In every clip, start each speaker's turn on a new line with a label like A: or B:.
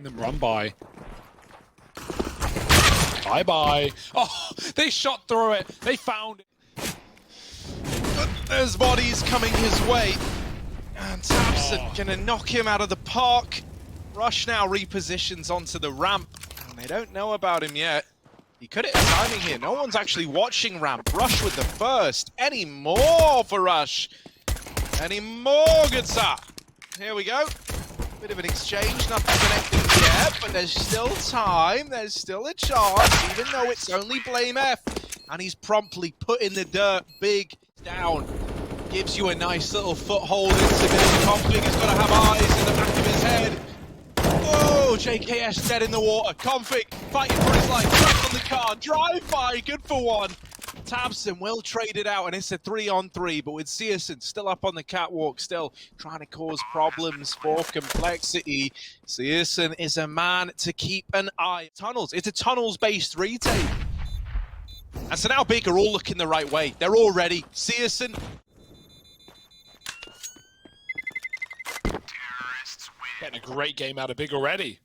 A: letting them run by. Bye-bye. Oh, they shot through it. They found it.
B: But there's bodies coming his way. And Tabson gonna knock him out of the park. Rush now repositions onto the ramp. And they don't know about him yet. He could hit timing here. No one's actually watching ramp. Rush with the first. Any more for Rush? Any more, good sir? Here we go. Bit of an exchange, nothing connecting yet, but there's still time. There's still a chance, even though it's only Blame F. And he's promptly put in the dirt. Big down. Gives you a nice little foothold into this. Config has got to have eyes in the back of his head. Whoa, JKS dead in the water. Config fighting for his life. Trapped on the car. Drive by. Good for one. Tabson will trade it out, and it's a 3-on-3, but with Searson still up on the catwalk, still trying to cause problems for Complexity. Searson is a man to keep an eye. Tunnels. It's a tunnels-based retake. And so now Big are all looking the right way. They're all ready. Searson.
A: Getting a great game out of Big already.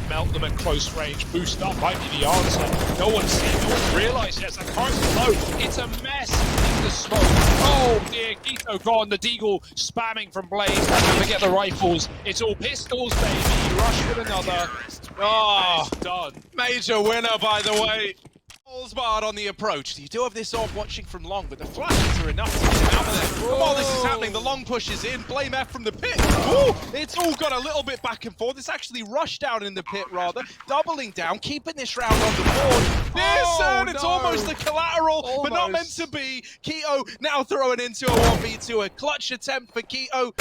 A: Melt them at close range, boost up might be the answer. No one's seen, no one's realised yet. That car's low. It's a mess in the smoke. Oh dear, Gito gone. The Deagle spamming from Blaze. Don't forget the rifles. It's all pistols, baby. Rush with another. Oh, done.
B: Major winner, by the way. Funspark on the approach. You do have this orb watching from long, but the flashes are enough to get him out of there. While this is happening, the long push is in. Blame F from the pit. Ooh, it's all got a little bit back and forth. It's actually rushed down in the pit, rather. Doubling down, keeping this round on the board. Pearson, it's almost the collateral, but not meant to be. Keto now throwing into a 1v2. A clutch attempt for Keto.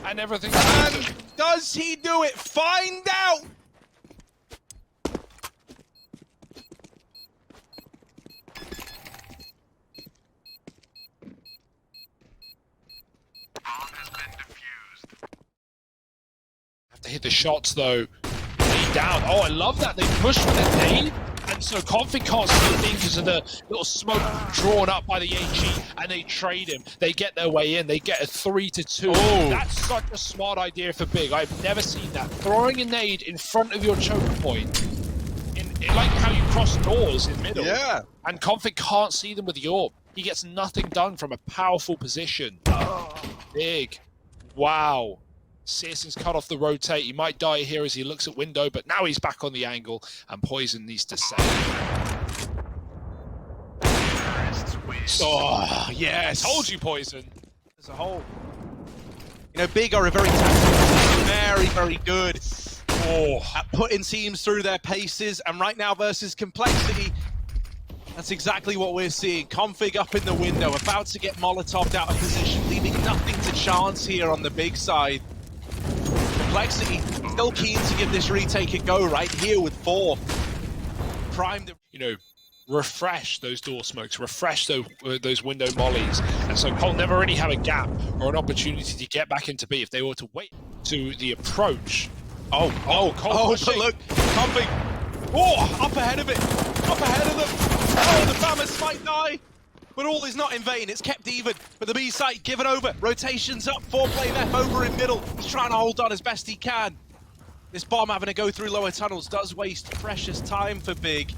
A: And everything.
B: And does he do it? Find out!
A: Have to hit the shots though. Knee down. Oh, I love that. They push with a nade. And so Config can't see things because of the little smoke drawn up by the AG, and they trade him. They get their way in. They get a 3-2.
B: Oh.
A: That's such a smart idea for Big. I've never seen that. Throwing a nade in front of your choke point. Like how you cross doors in middle.
B: Yeah.
A: And Config can't see them with the orb. He gets nothing done from a powerful position. Big. Wow. Searson's cut off the rotate. He might die here as he looks at window, but now he's back on the angle, and Poison needs to save.
B: Oh, yes.
A: Told you, Poison.
B: As a whole. You know, Big are a very tactical, very, very good at putting teams through their paces, and right now versus Complexity, that's exactly what we're seeing. Config up in the window, about to get Molotov'd out of position, leaving nothing to chance here on the Big side. Complexity still keen to give this retake a go right here with 4. Prime the...
A: You know, refresh those door smokes, refresh those window mollies, and so Cole never really had a gap or an opportunity to get back into B if they were to wait to the approach. Cole
B: but look, Config, up ahead of it, up ahead of them. Oh, the Famous might die, but all is not in vain. It's kept even, but the B site given over. Rotations up for Blame F over in middle. He's trying to hold on as best he can. This bomb having to go through lower tunnels does waste precious time for Big.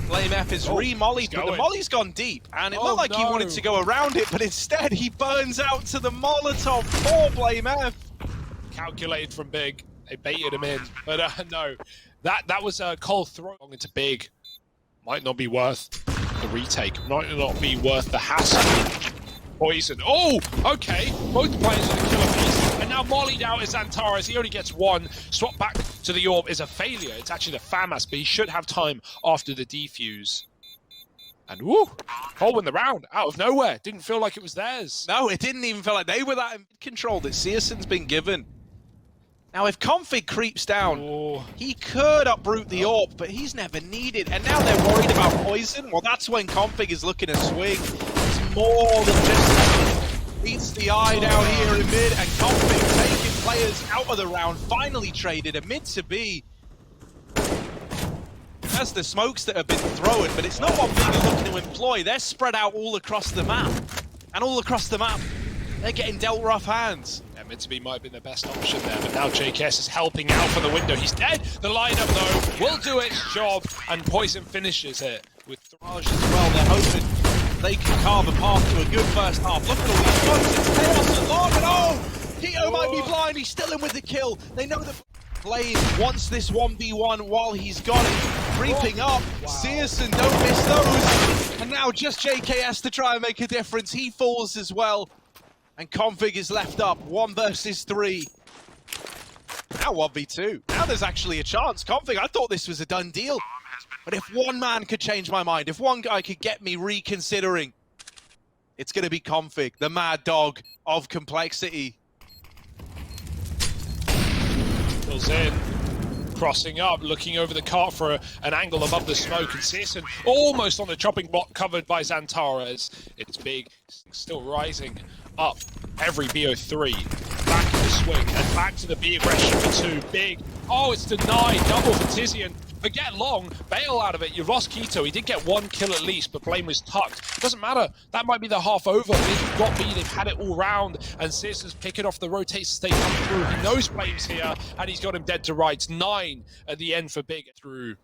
B: Blame F is re-mollied, but the molly's gone deep, and it looked like he wanted to go around it, but instead he burns out to the Molotov for Blame F.
A: Calculated from Big. They baited him in, but no. That was Cole throwing into Big. Might not be worth the retake. Might not be worth the hassle. Poison. Oh, okay. Both players are the killer piece. And now mollied out is Antares. He only gets 1. Swap back to the orb is a failure. It's actually the FAMAS, but he should have time after the defuse. And woo! Cole win the round out of nowhere. Didn't feel like it was theirs.
B: No, it didn't even feel like they were that in control that Searson's been given. Now, if Config creeps down, he could uproot the orb, but he's never needed. And now they're worried about Poison. Well, that's when Config is looking to swing. It's more than just meets the eye down here in mid, and Config taking players out of the round. Finally traded a mid to B. That's the smokes that have been thrown, but it's not what Big are looking to employ. They're spread out all across the map. And all across the map, They're getting dealt rough hands.
A: Yeah, mid to B might have been the best option there, but now JKS is helping out from the window. He's dead. The lineup, though, will do its job, and Poison finishes it with
B: Raj as well. They're hoping they can carve a path to a good first half. Look at all these shots. It's chaos and long, and Keto might be blind. He's still in with the kill. They know that Blaze wants this 1v1 while he's got it. Creeping up. Wow. Searson, don't miss those. And now just JKS to try and make a difference. He falls as well. And Config is left up, 1 versus 3. Now 1v2. Now there's actually a chance. Config, I thought this was a done deal. But if one man could change my mind, if one guy could get me reconsidering, it's going to be Config, the mad dog of complexity.
A: Goes in, crossing up, looking over the cart for an angle above the smoke, and Searson almost on the chopping block covered by Xantares. It's big, still rising up every BO3, back in the swing, and back to the B aggression for 2. Big, oh, it's denied, double for Tizian. Forget long, bail out of it. You've lost Keto. He did get 1 kill at least, but Blame was tucked. Doesn't matter. That might be the half over. They've got B. They've had it all round, and Searson's picking off the rotates as they come through. He knows Blame's here, and he's got him dead to rights. 9 at the end for Big through.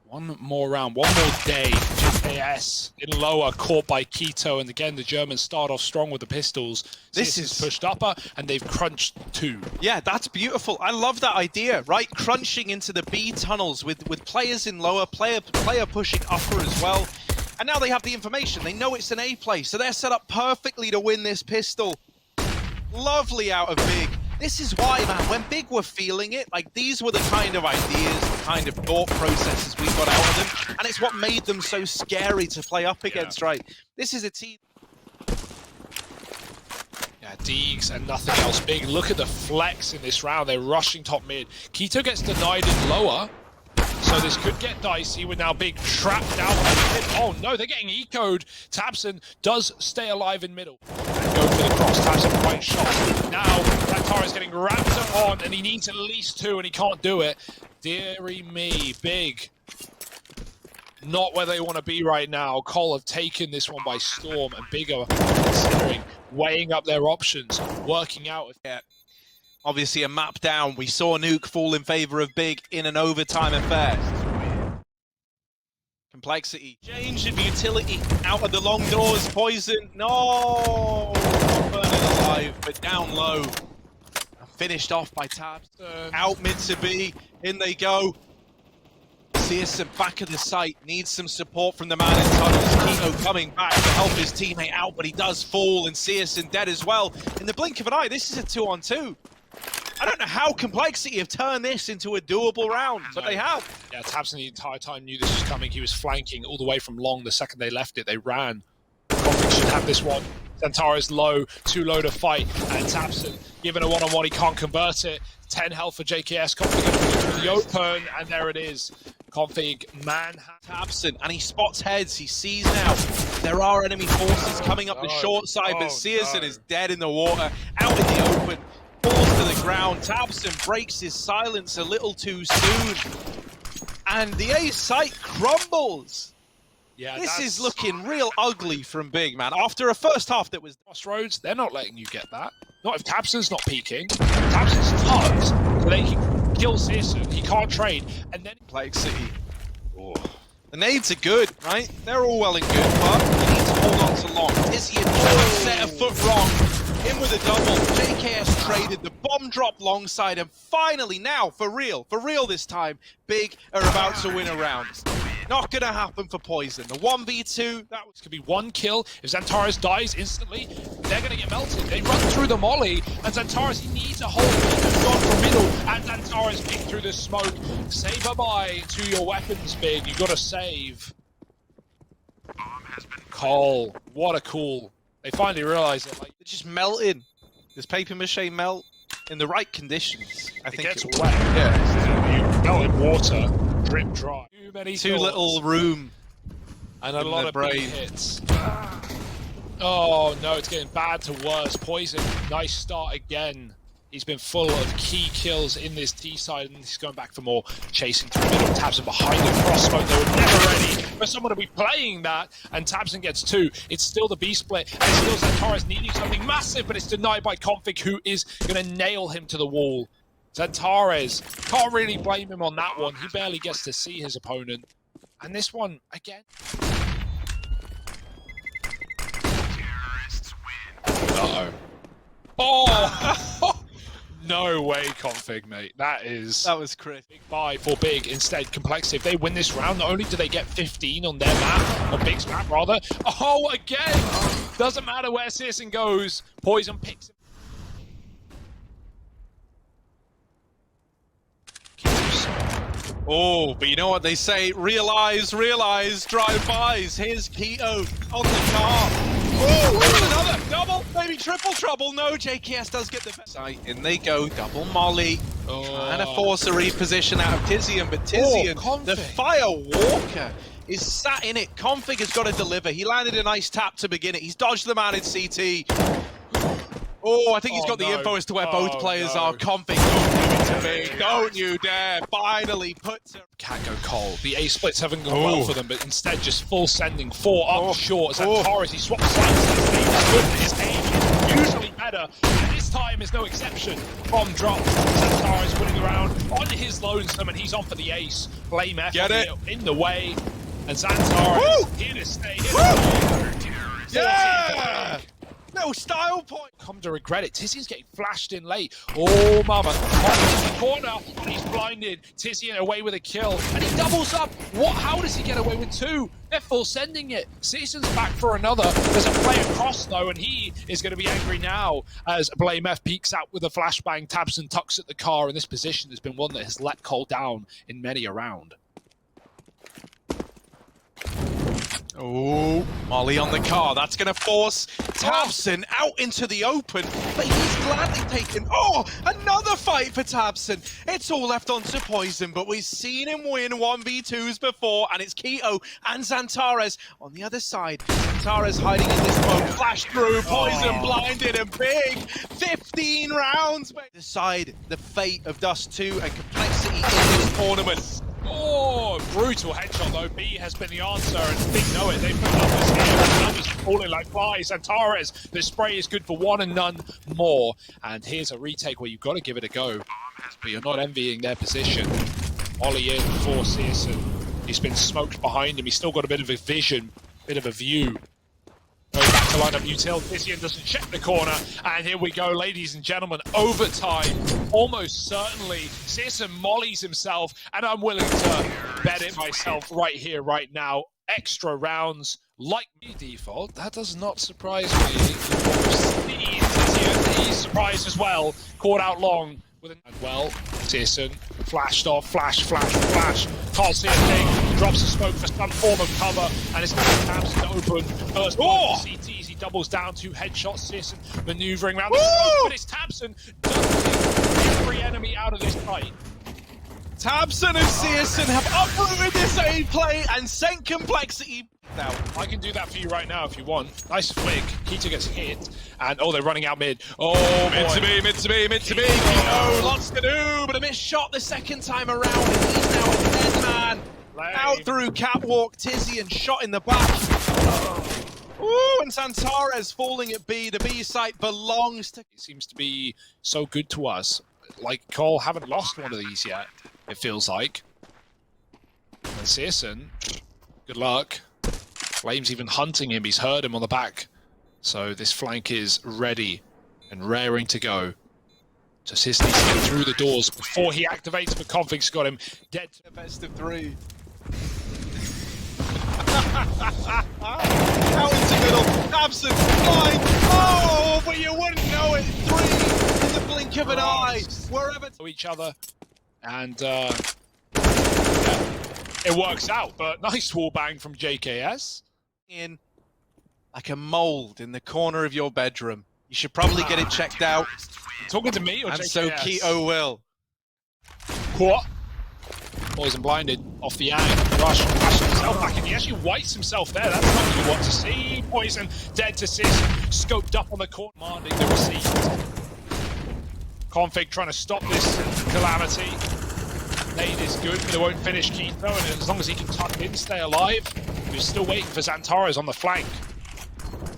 A: One more round, one more day. JKS in lower, caught by Keto, and again the Germans start off strong with the pistols. This is pushed upper, and they've crunched 2.
B: Yeah, that's beautiful. I love that idea, right? Crunching into the B tunnels with players in lower, player pushing upper as well. And now they have the information. They know it's an A play, so they're set up perfectly to win this pistol. Lovely out of Big. This is why, man, when Big were feeling it, like these were the kind of ideas, the kind of thought processes we got out of them, and it's what made them so scary to play up against, right? This is a team.
A: Yeah, Deegs and nothing else. Big, look at the flex in this round. They're rushing top mid. Keto gets denied in lower, so this could get dicey with now Big trapped out. Oh no, they're getting ecoed. Tabson does stay alive in middle. And go for the cross. Tabson quite shot. Now, Xantares is getting wrapped on, and he needs at least 2, and he can't do it. Deary me, Big. Not where they want to be right now. Cole have taken this one by storm, and Big are considering weighing up their options, working out.
B: Yeah. Obviously a map down. We saw Nuke fall in favor of Big in an overtime affair. Complexity. Change of utility out of the long doors. Poison. No! Burning alive, but down low. Finished off by Tabs. Out mid to B. In they go. Searson back of the site. Needs some support from the man in tunnels. Keto coming back to help his teammate out, but he does fall, and Searson dead as well. In the blink of an eye, this is a 2-on-2. I don't know how Complexity have turned this into a doable round, but they have.
A: Yeah, Tabson the entire time knew this was coming. He was flanking all the way from long. The second they left it, they ran. Config should have this one. Xantares low, too low to fight, and Tabson given a one-on-one, he can't convert it. 10 health for JKS. Config going to put it through the open, and there it is. Config man
B: Tabson, and he spots heads. He sees now there are enemy forces coming up the short side, but Searson is dead in the water, out in the open. Falls to the ground. Tabson breaks his silence a little too soon, and the A site crumbles. Yeah, this is looking real ugly from Big, man. After a first half that was
A: crossroads, they're not letting you get that. Not if Tabson's not peeking. Tabson's tucked, so they can kill Searson. He can't trade, and then
B: Complexity. Oh. The nades are good, right? They're all well and good, but he needs to hold on to long. Is he set a foot wrong? In with a double. JKS traded, the bomb drop long side, and finally now, for real this time, Big are about to win a round. Not gonna happen for Poison. The 1v2, that was
A: gonna be 1 kill. If Xantares dies instantly, they're gonna get melted. They run through the molly, and Xantares, he needs a hold. He's gone for middle, and Xantares peeked through the smoke. Say bye-bye to your weapons, Big. You gotta save. Cole, what a cool. They finally realized it. Like,
B: they're just melting. Does paper mache melt in the right conditions? I think
A: gets
B: it
A: wet.
B: Yeah.
A: You melt in water, drip dry.
B: Too little room.
A: And a lot of big hits. Oh no, it's getting bad to worse. Poison, nice start again. He's been full of key kills in this T side, and he's going back for more. Chasing through the middle, Tabson behind the crossbow. They were never ready for someone to be playing that, and Tabson gets 2. It's still the B split, and it's still Xantares needing something massive, but it's denied by Config, who is going to nail him to the wall. Xantares, can't really blame him on that one. He barely gets to see his opponent. And this one, again. Uh-oh. Oh! No way, Config, mate. That
B: was crazy.
A: Big buy for Big. Instead, Complexity, if they win this round, not only do they get 15 on their map, on Big's map rather, oh, again! Doesn't matter where CSGO goes, Poison picks him.
B: Oh, but you know what they say, realize, drive-bys. Here's Keto on the car. Oh, another double, maybe triple trouble. No, JKS does get the best. In they go, double molly. Trying to force a reposition out of Tizian, but Tizian, the Firewalker, is sat in it. Config has got to deliver. He landed a nice tap to begin it. He's dodged the man in CT. Oh, I think he's got the info as to where both players are. Config, don't do it to me. Don't you dare. Finally put to...
A: Can't go cold. The A splits haven't gone well for them, but instead just full sending 4 up short. Xantares, he swaps sides. His aim is usually better, and this time is no exception. Bomb drops. Xantares winning the round on his lonesome, and he's on for the ace. Blame F in the way, and Xantares here to stay.
B: Yeah! No style point.
A: Come to regret it. Tizian's getting flashed in late. Oh, mama. On the corner, and he's blinded. Tizian away with a kill, and he doubles up. What? How does he get away with 2? They're full sending it. Season's back for another. There's a play across, though, and he is going to be angry now as Blame F peeks out with a flashbang. Tabson tucks at the car, and this position has been one that has let Cole down in many a round.
B: Oh, Molly on the car. That's going to force Tabson out into the open, but he's gladly taken... Oh, another fight for Tabson. It's all left on to Poison, but we've seen him win 1v2s before, and it's Keto and Xantares on the other side. Xantares hiding in this boat, flash through, Poison blinded, and Big 15 rounds. Decide the fate of Dust 2 and Complexity in this tournament.
A: Oh, brutal headshot though. B has been the answer, and Big know it. They put numbers here, and numbers falling like flies. Xantares, the spray is good for 1 and none more. And here's a retake where you've got to give it a go, but you're not envying their position. Ollie in for CSGO. He's been smoked behind him. He's still got a bit of a vision, bit of a view. Going back to line up util. Tizian doesn't check the corner, and here we go, ladies and gentlemen. Overtime, almost certainly. CSGO mollies himself, and I'm willing to bet it myself right here, right now. Extra rounds, like me default. That does not surprise me. He's surprised as well. Caught out long with an CSGO flashed off, flash. Can't see a thing. Drops a smoke for some form of cover, and it's going to Tabson open. First CTs, he doubles down 2 headshots. CSGO maneuvering around the smoke, but it's Tabson ducking every enemy out of this fight.
B: Tabson and CSGO have uprooted this A play and sent Complexity.
A: Now, I can do that for you right now if you want. Nice flick. Keto gets hit. And, they're running out mid. Oh,
B: mid to B. Keto, lots to do, but a missed shot the second time around. And he's now a dead man. Out through catwalk, Tizian shot in the back. Ooh, and Xantares falling at B. The B site belongs to...
A: It seems to be so good to us. Like, Cole haven't lost one of these yet, it feels like. And Searson, good luck. Flame's even hunting him. He's heard him on the back. So this flank is ready and raring to go. So Sis needs to get through the doors before he activates, but Config's got him dead.
B: The best of 3. Out into middle. Tabson flying. Oh, but you wouldn't know it. 3 in the blink of an eye. Wherever
A: to each other. And yeah, it works out, but nice wall bang from JKS.
B: In like a mold in the corner of your bedroom. You should probably get it checked out.
A: Talking to me or
B: and
A: JKS?
B: So Keto will.
A: What? Poison blinded off the ang. Rush himself back in. He actually whites himself there. That's not what you want to see. Poison dead to Sis. Scoped up on the court, demanding the receipt. Config trying to stop this calamity. Nade is good, but it won't finish Keitho, and as long as he can tuck in, stay alive. We're still waiting for Xantares on the flank.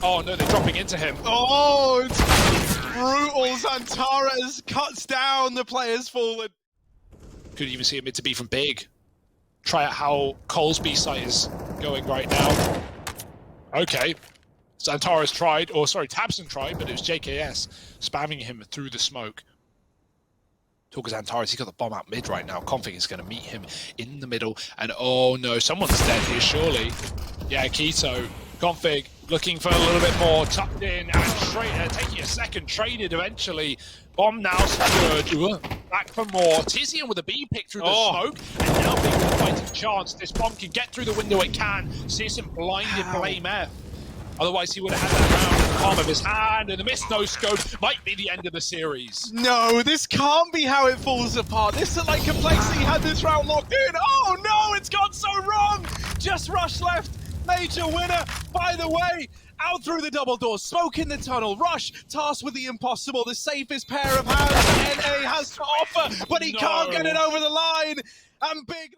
A: Oh no, they're dropping into him.
B: Oh, it's brutal. Xantares cuts down the players forward.
A: Couldn't even see a mid to B from Big. Try out how Cole's B site is going right now. Okay. Xantares tried, or sorry, Tabson tried, but it was JKS spamming him through the smoke. Talk of Xantares, he's got the bomb out mid right now. Config is going to meet him in the middle, and oh no, someone's dead here, surely. Yeah, Keto. Config looking for a little bit more, tucked in, and taking a second, traded eventually. Bomb now secured. Back for more. Tizian with a B pick through the smoke, and now Big with a fighting chance. This bomb can get through the window, it can. Season blinded Blame F. Otherwise, he would have had that round in the palm of his hand, and the missed no-scope might be the end of the series.
B: No, this can't be how it falls apart. This is like Complexity had this round locked in. Oh no, it's gone so wrong! Just Rush left, major winner. By the way, out through the double doors, smoke in the tunnel. Rush tasked with the impossible, the safest pair of hands NA has to offer, but he can't get it over the line. And Big...